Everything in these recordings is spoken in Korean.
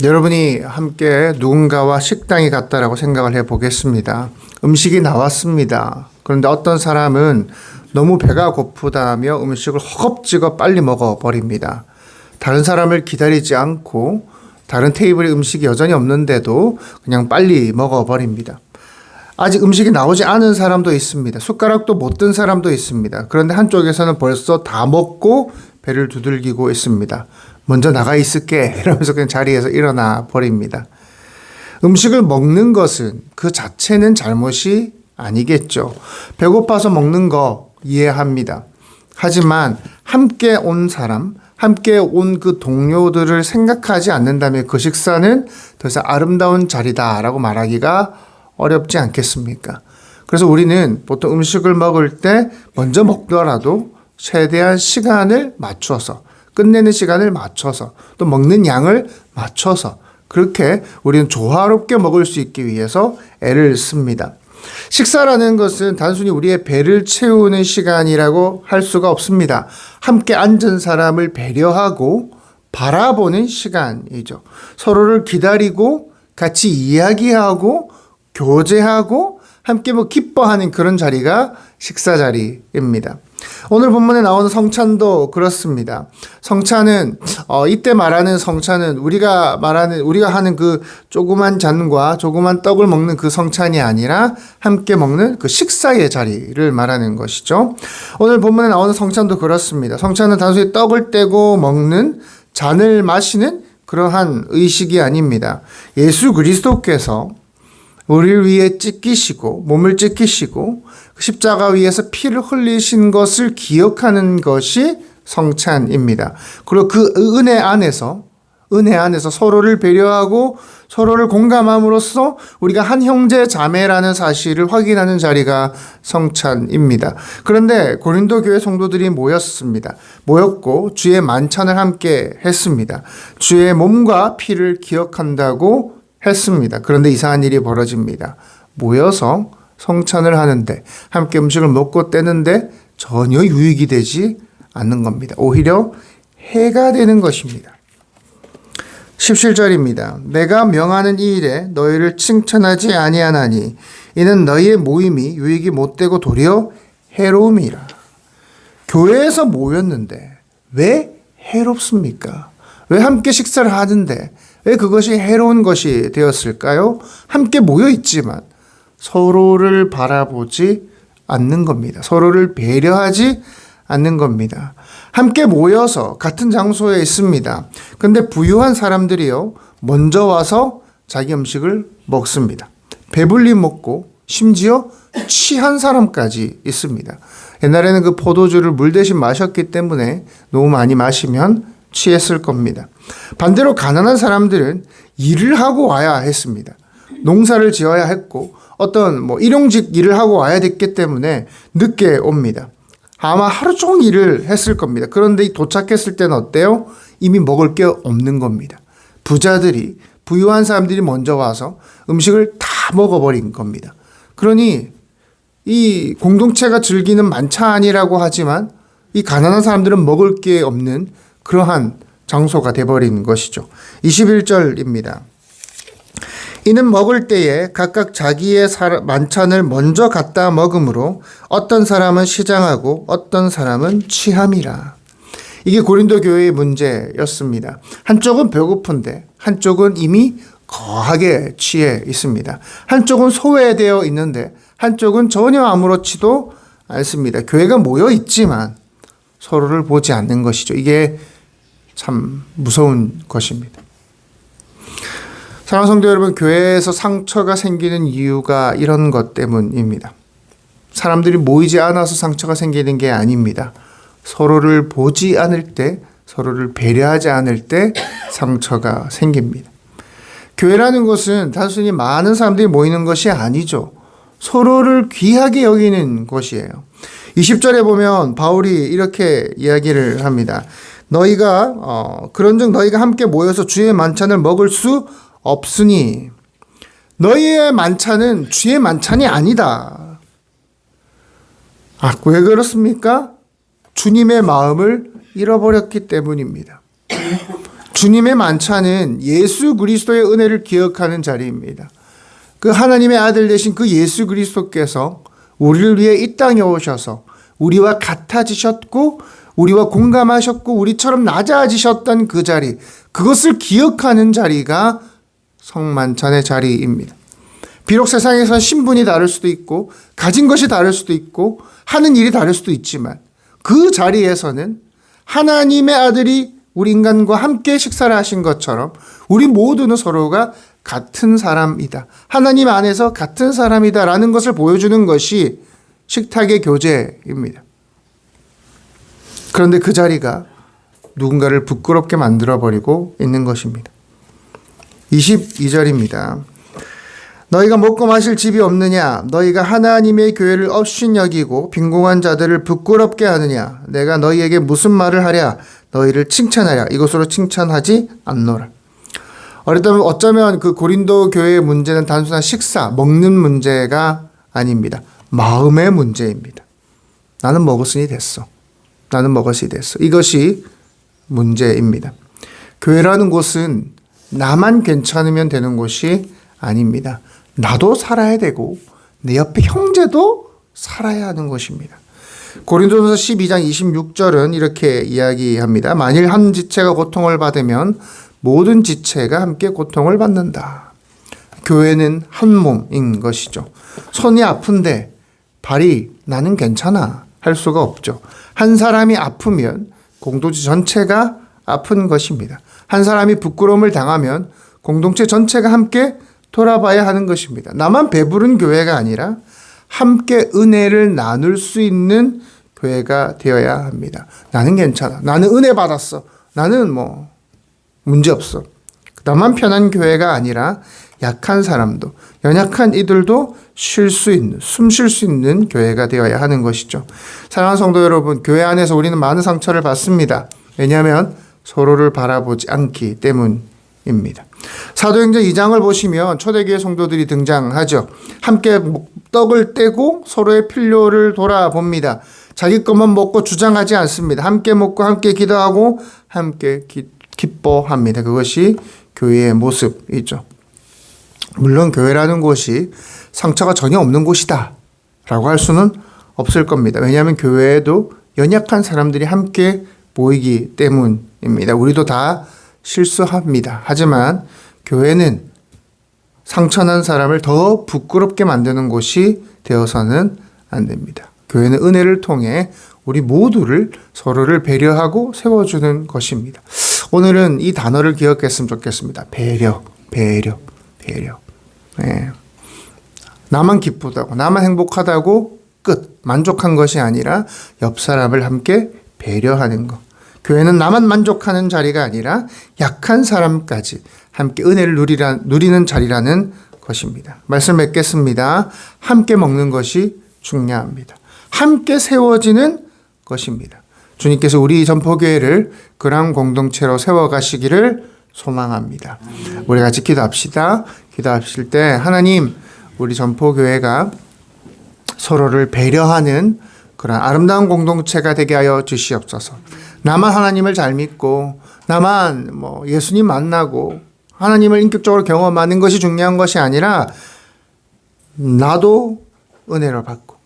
여러분이 함께 누군가와 식당에 갔다라고 생각을 해보겠습니다. 음식이 나왔습니다. 그런데 어떤 사람은 너무 배가 고프다며 음식을 허겁지겁 빨리 먹어버립니다. 다른 사람을 기다리지 않고 다른 테이블에 음식이 여전히 없는데도 그냥 빨리 먹어버립니다. 아직 음식이 나오지 않은 사람도 있습니다. 숟가락도 못 든 사람도 있습니다. 그런데 한쪽에서는 벌써 다 먹고 배를 두들기고 있습니다. 먼저 나가 있을게 이러면서 그냥 자리에서 일어나 버립니다. 음식을 먹는 것은 그 자체는 잘못이 아니겠죠. 배고파서 먹는 거 이해합니다. 하지만 함께 온 사람, 함께 온 그 동료들을 생각하지 않는다면 그 식사는 더 이상 아름다운 자리다라고 말하기가 어렵지 않겠습니까? 그래서 우리는 보통 음식을 먹을 때 먼저 먹더라도 최대한 시간을 맞춰서 끝내는 시간을 맞춰서 또 먹는 양을 맞춰서 그렇게 우리는 조화롭게 먹을 수 있기 위해서 애를 씁니다. 식사라는 것은 단순히 우리의 배를 채우는 시간이라고 할 수가 없습니다. 함께 앉은 사람을 배려하고 바라보는 시간이죠. 서로를 기다리고 같이 이야기하고 교제하고 함께 기뻐하는 그런 자리가 식사 자리입니다. 오늘 본문에 나오는 성찬도 그렇습니다. 성찬은 이때 말하는 성찬은 우리가 하는 그 조그만 잔과 조그만 떡을 먹는 그 성찬이 아니라 함께 먹는 그 식사의 자리를 말하는 것이죠. 오늘 본문에 나오는 성찬도 그렇습니다. 성찬은 단순히 떡을 떼고 먹는 잔을 마시는 그러한 의식이 아닙니다. 예수 그리스도께서 우리를 위해 찢기시고 몸을 찢기시고 십자가 위에서 피를 흘리신 것을 기억하는 것이 성찬입니다. 그리고 그 은혜 안에서 서로를 배려하고 서로를 공감함으로써 우리가 한 형제 자매라는 사실을 확인하는 자리가 성찬입니다. 그런데 고린도 교회 성도들이 모였고 주의 만찬을 함께 했습니다. 주의 몸과 피를 기억한다고 했습니다. 그런데 이상한 일이 벌어집니다. 모여서 성찬을 하는데 함께 음식을 먹고 떼는데 전혀 유익이 되지 않는 겁니다. 오히려 해가 되는 것입니다. 17절입니다. 내가 명하는 이 일에 너희를 칭찬하지 아니하나니 이는 너희의 모임이 유익이 못되고 도리어 해로움이라. 교회에서 모였는데 왜 해롭습니까? 왜 함께 식사를 하는데 왜 그것이 해로운 것이 되었을까요? 함께 모여 있지만 서로를 바라보지 않는 겁니다. 서로를 배려하지 않는 겁니다. 함께 모여서 같은 장소에 있습니다. 근데 부유한 사람들이요, 먼저 와서 자기 음식을 먹습니다. 배불리 먹고 심지어 취한 사람까지 있습니다. 옛날에는 그 포도주를 물 대신 마셨기 때문에 너무 많이 마시면 취했을 겁니다. 반대로 가난한 사람들은 일을 하고 와야 했습니다. 농사를 지어야 했고 어떤 일용직 일을 하고 와야 됐기 때문에 늦게 옵니다. 아마 하루 종일 일을 했을 겁니다. 그런데 도착했을 때는 어때요? 이미 먹을 게 없는 겁니다. 부유한 사람들이 먼저 와서 음식을 다 먹어버린 겁니다. 그러니 이 공동체가 즐기는 만찬이라고 하지만 이 가난한 사람들은 먹을 게 없는 그러한 장소가 되어버린 것이죠. 21절입니다. 이는 먹을 때에 각각 자기의 만찬을 먼저 갖다 먹음으로 어떤 사람은 시장하고 어떤 사람은 취함이라. 이게 고린도 교회의 문제였습니다. 한쪽은 배고픈데 한쪽은 이미 거하게 취해 있습니다. 한쪽은 소외되어 있는데 한쪽은 전혀 아무렇지도 않습니다. 교회가 모여 있지만 서로를 보지 않는 것이죠. 이게 참 무서운 것입니다. 사랑하는 성도 여러분, 교회에서 상처가 생기는 이유가 이런 것 때문입니다. 사람들이 모이지 않아서 상처가 생기는 게 아닙니다. 서로를 보지 않을 때, 서로를 배려하지 않을 때 상처가 생깁니다. 교회라는 것은 단순히 많은 사람들이 모이는 것이 아니죠. 서로를 귀하게 여기는 곳이에요. 20절에 보면 바울이 이렇게 이야기를 합니다. 그런즉 너희가 함께 모여서 주의 만찬을 먹을 수 없으니 너희의 만찬은 주의 만찬이 아니다. 왜 그렇습니까? 주님의 마음을 잃어버렸기 때문입니다. 주님의 만찬은 예수 그리스도의 은혜를 기억하는 자리입니다. 그 하나님의 아들 되신 그 예수 그리스도께서 우리를 위해 이 땅에 오셔서 우리와 같아지셨고 우리와 공감하셨고 우리처럼 낮아지셨던 그 자리, 그것을 기억하는 자리가 성만찬의 자리입니다. 비록 세상에서 신분이 다를 수도 있고 가진 것이 다를 수도 있고 하는 일이 다를 수도 있지만 그 자리에서는 하나님의 아들이 우리 인간과 함께 식사를 하신 것처럼 우리 모두는 서로가 같은 사람이다. 하나님 안에서 같은 사람이다라는 것을 보여주는 것이 식탁의 교제입니다. 그런데 그 자리가 누군가를 부끄럽게 만들어버리고 있는 것입니다. 22절입니다. 너희가 먹고 마실 집이 없느냐? 너희가 하나님의 교회를 업신 여기고 빈궁한 자들을 부끄럽게 하느냐? 내가 너희에게 무슨 말을 하랴? 너희를 칭찬하랴? 이것으로 칭찬하지 않노라. 어쩌면 그 고린도 교회의 문제는 단순한 식사, 먹는 문제가 아닙니다. 마음의 문제입니다. 나는 먹었으니 됐어. 나는 먹었으니 됐어. 이것이 문제입니다. 교회라는 곳은 나만 괜찮으면 되는 곳이 아닙니다. 나도 살아야 되고 내 옆에 형제도 살아야 하는 것입니다. 고린도전서 12장 26절은 이렇게 이야기합니다. 만일 한 지체가 고통을 받으면 모든 지체가 함께 고통을 받는다. 교회는 한 몸인 것이죠. 손이 아픈데 발이 나는 괜찮아 할 수가 없죠. 한 사람이 아프면 공동체 전체가 아픈 것입니다. 한 사람이 부끄러움을 당하면 공동체 전체가 함께 돌아봐야 하는 것입니다. 나만 배부른 교회가 아니라 함께 은혜를 나눌 수 있는 교회가 되어야 합니다. 나는 괜찮아. 나는 은혜 받았어. 나는 문제 없어. 나만 편한 교회가 아니라 약한 사람도, 연약한 이들도 쉴 수 있는, 숨 쉴 수 있는 교회가 되어야 하는 것이죠. 사랑하는 성도 여러분, 교회 안에서 우리는 많은 상처를 받습니다. 왜냐하면 서로를 바라보지 않기 때문입니다. 사도행전 2장을 보시면 초대교회 성도들이 등장하죠. 함께 떡을 떼고 서로의 필요를 돌아봅니다. 자기 것만 먹고 주장하지 않습니다. 함께 먹고 함께 기도하고 함께 기뻐합니다. 그것이 교회의 모습이죠. 물론 교회라는 곳이 상처가 전혀 없는 곳이다 라고 할 수는 없을 겁니다. 왜냐하면 교회에도 연약한 사람들이 함께 모이기 때문입니다. 우리도 다 실수합니다. 하지만 교회는 상처난 사람을 더 부끄럽게 만드는 곳이 되어서는 안 됩니다. 교회는 은혜를 통해 우리 모두를 서로를 배려하고 세워주는 것입니다. 오늘은 이 단어를 기억했으면 좋겠습니다. 배려. 네. 나만 기쁘다고, 나만 행복하다고 끝. 만족한 것이 아니라 옆 사람을 함께 배려하는 것. 교회는 나만 만족하는 자리가 아니라 약한 사람까지 함께 은혜를 누리는 자리라는 것입니다. 말씀 맺겠습니다. 함께 먹는 것이 중요합니다. 함께 세워지는 것입니다. 주님께서 우리 전포교회를 그런 공동체로 세워가시기를 소망합니다. 우리 같이 기도합시다. 기도하실 때 하나님, 우리 전포교회가 서로를 배려하는 그런 아름다운 공동체가 되게 하여 주시옵소서. 나만 하나님을 잘 믿고 나만 예수님 만나고 하나님을 인격적으로 경험하는 것이 중요한 것이 아니라 나도 은혜를 받고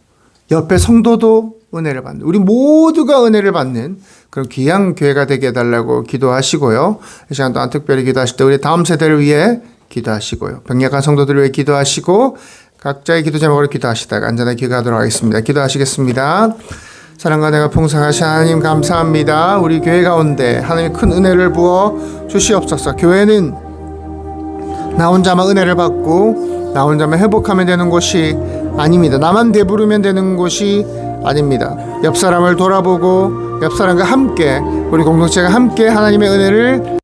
옆에 성도도 은혜를 받는, 우리 모두가 은혜를 받는 그런 귀한 교회가 되게 해달라고 기도하시고요. 이 시간 또한 특별히 기도하실 때 우리 다음 세대를 위해 기도하시고요. 병약한 성도들을 위해 기도하시고 각자의 기도 제목으로 기도하시다가 안전하게 기도하도록 하겠습니다. 기도하시겠습니다. 사랑과 내가 풍성하신 하나님 감사합니다. 우리 교회 가운데 하나님의 큰 은혜를 부어 주시옵소서. 교회는 나 혼자만 은혜를 받고 나 혼자만 회복하면 되는 곳이 아닙니다. 나만 배부르면 되는 곳이 아닙니다. 옆 사람을 돌아보고 옆 사람과 함께 우리 공동체가 함께 하나님의 은혜를